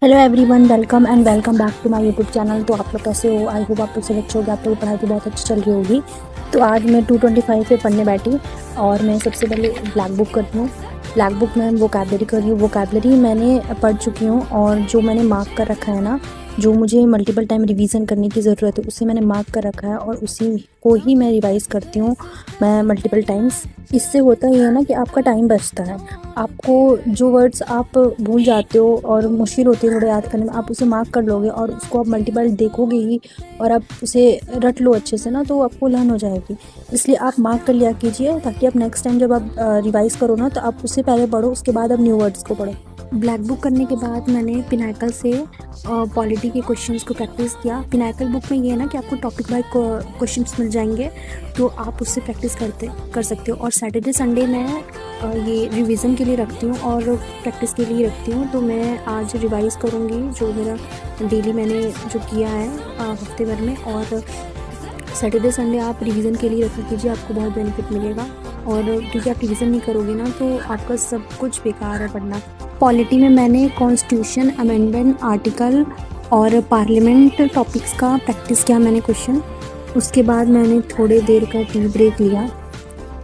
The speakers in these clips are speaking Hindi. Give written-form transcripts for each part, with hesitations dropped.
Hello everyone, welcome and welcome back to my YouTube channel. तो आप लोग कैसे हो? आई होप आप लोग सब अच्छे होगे, आप लोग की पढ़ाई भी बहुत अच्छी चल रही होगी। तो आज मैं 225 पे पढ़ने बैठी और मैं सबसे पहले ब्लैक बुक करती हूँ। ब्लैक बुक में वोकैबलरी कर रही हूँ। वोकैबलरी मैंने पढ़ चुकी हूँ और जो मैंने मार्क कर रखा है ना, जो मुझे मल्टीपल टाइम रिवीजन करने की ज़रूरत है, उसे मैंने मार्क कर रखा है और उसी को ही मैं रिवाइज़ करती हूँ मैं मल्टीपल टाइम्स। इससे होता ये है ना कि आपका टाइम बचता है। आपको जो वर्ड्स आप भूल जाते हो और मुश्किल होती है थोड़ा याद करने में, आप उसे मार्क कर लोगे और उसको आप मल्टीपल देखोगे ही और आप उसे रट लो अच्छे से ना, तो आपको लर्न हो जाएगी। इसलिए आप मार्क कर लिया कीजिए ताकि आप नेक्स्ट टाइम जब आप रिवाइज़ करो ना, तो आप उससे पहले पढ़ो, उसके बाद आप न्यू वर्ड्स को पढ़ो। ब्लैक बुक करने के बाद मैंने पिनाकल से पॉलिटी के क्वेश्चंस को प्रैक्टिस किया। पिनाकल बुक में ये है ना कि आपको टॉपिक वाइज क्वेश्चंस मिल जाएंगे, तो आप उससे प्रैक्टिस कर सकते हो। और सैटरडे संडे मैं ये रिवीजन के लिए रखती हूँ और प्रैक्टिस के लिए रखती हूँ। तो मैं आज रिवाइज़ करूँगी जो मेरा डेली मैंने जो किया है हफ्ते भर में। और सैटरडे संडे आप रिवीजन के लिए रख लीजिए, आपको बहुत बेनिफिट मिलेगा। और क्योंकि आप रिवीजन नहीं करोगे ना, तो आपका सब कुछ बेकार है पढ़ना। पॉलिटी में मैंने कॉन्स्टिट्यूशन अमेंडमेंट आर्टिकल और पार्लियामेंट टॉपिक्स का प्रैक्टिस किया मैंने क्वेश्चन। उसके बाद मैंने थोड़ी देर का टी ब्रेक लिया।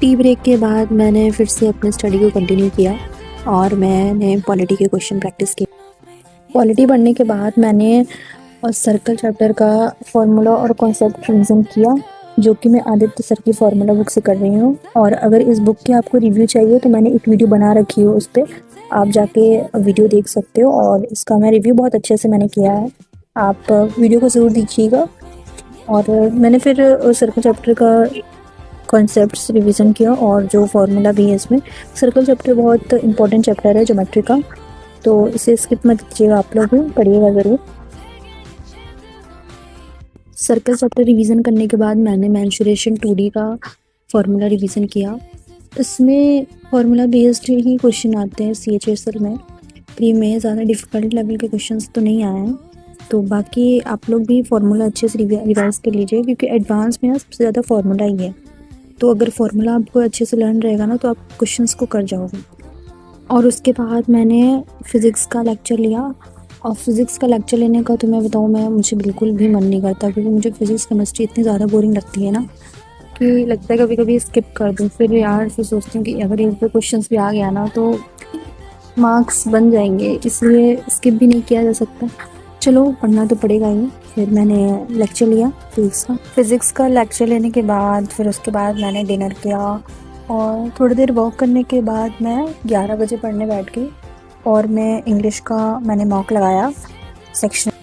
टी ब्रेक के बाद मैंने फिर से अपने स्टडी को कंटिन्यू किया और मैंने पॉलिटी के क्वेश्चन प्रैक्टिस किए। पॉलिटी पढ़ने के बाद मैंने सर्कल चैप्टर का फार्मूला और कॉन्सेप्ट रिवीजन किया, जो कि मैं आदित्य सर की फार्मूला बुक से कर रही हूँ। और अगर इस बुक के आपको रिव्यू चाहिए तो मैंने एक वीडियो बना रखी है, उस पर आप जाके वीडियो देख सकते हो और इसका मैं रिव्यू बहुत अच्छे से मैंने किया है। आप वीडियो को ज़रूर देखिएगा। और मैंने फिर सर्कल चैप्टर का कॉन्सेप्ट्स रिवीजन किया और जो फार्मूला भी है इसमें। सर्कल चैप्टर बहुत इंपॉर्टेंट चैप्टर है ज्योमेट्री का, तो इसे स्किप मत कीजिएगा, आप लोग भी पढ़िएगा ज़रूर। सर्कल चैप्टर रिवीजन करने के बाद मैंने मेंसुरेशन 2D का फार्मूला रिवीजन किया। इसमें फार्मूला बेस्ड ही क्वेश्चन आते हैं CHSL में। प्री में ज़्यादा डिफ़िकल्ट लेवल के क्वेश्चंस तो नहीं आए हैं। तो बाकी आप लोग भी फार्मूला अच्छे से रिवाइज कर लीजिए, क्योंकि एडवांस में सबसे ज़्यादा फार्मूला ही है। तो अगर फार्मूला आपको अच्छे से लर्न रहेगा ना, तो आप क्वेश्चंस को कर जाओगे। और उसके बाद मैंने फ़िज़िक्स का लेक्चर लिया। और फिज़िक्स का लेक्चर लेने का तो मैं बताऊँ, मुझे बिल्कुल भी मन नहीं करता, क्योंकि मुझे फ़िज़िक्स केमिस्ट्री इतनी ज़्यादा बोरिंग लगती है ना कि लगता है कभी कभी स्किप कर दूँ। फिर यार फिर सोचती हूँ कि अगर एक दो क्वेश्चंस भी आ गया ना, तो मार्क्स बन जाएंगे, इसलिए स्किप भी नहीं किया जा सकता। चलो, पढ़ना तो पड़ेगा ही। फिर मैंने लेक्चर लिया फिज़िक्स का लेक्चर लेने के बाद फिर उसके बाद मैंने डिनर किया और थोड़ी देर वॉक करने के बाद मैं 11 बजे पढ़ने बैठ गई। और मैं इंग्लिश का मैंने मॉक लगाया सेक्शनल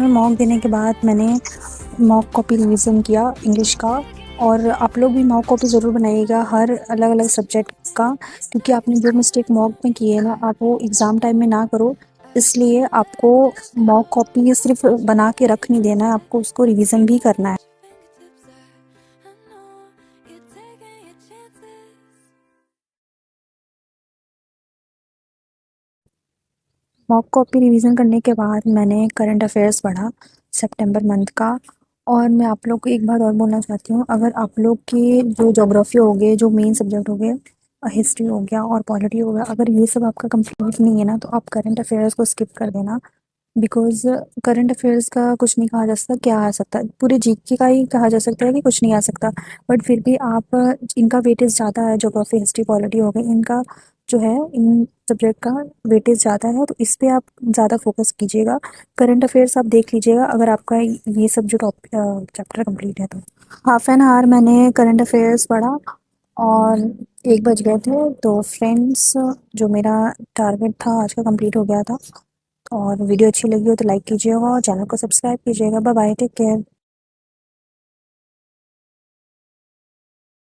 मॉक देने के बाद मैंने मॉक कॉपी रिवीजन किया इंग्लिश का। और आप लोग भी मॉक कॉपी ज़रूर बनाइएगा हर अलग अलग सब्जेक्ट का, क्योंकि आपने जो मिस्टेक मॉक में की है ना, आप वो एग्ज़ाम टाइम में ना करो। इसलिए आपको मॉक कॉपी सिर्फ बना के रख नहीं देना है, आपको उसको रिवीजन भी करना है। मॉक कॉपी रिवीजन करने के बाद मैंने करंट अफेयर्स पढ़ा सितंबर मंथ का। और मैं आप लोग को एक बात और बोलना चाहती हूँ, अगर आप लोग के जो ज्योग्राफी हो गए, जो मेन सब्जेक्ट हो गए, हिस्ट्री हो गया और पॉलिटी हो गया, अगर ये सब आपका कंप्लीट नहीं है ना, तो आप करंट अफेयर्स को स्किप कर देना। बिकॉज़ करंट अफेयर्स का कुछ नहीं कहा जा सकता, क्या आ सकता है, पूरे जीके का ही कहा जा सकता है कि कुछ नहीं आ सकता। बट फिर भी आप इनका वेटेज ज़्यादा है, ज्योग्राफी हिस्ट्री पॉलिटी हो गई, इनका जो है इन सब्जेक्ट का वेटेज ज़्यादा है, तो इस पे आप ज़्यादा फोकस कीजिएगा। करंट अफेयर्स आप देख लीजिएगा अगर आपका ये सब जो टॉपिक चैप्टर कंप्लीट है तो। हाफ एन आवर मैंने करंट अफेयर्स पढ़ा और 1 बज गए थे। तो फ्रेंड्स, जो मेरा टारगेट था आज का कंप्लीट हो गया था। और वीडियो अच्छी लगी हो तो लाइक कीजिएगा और चैनल को सब्सक्राइब कीजिएगा। Bye bye, take care.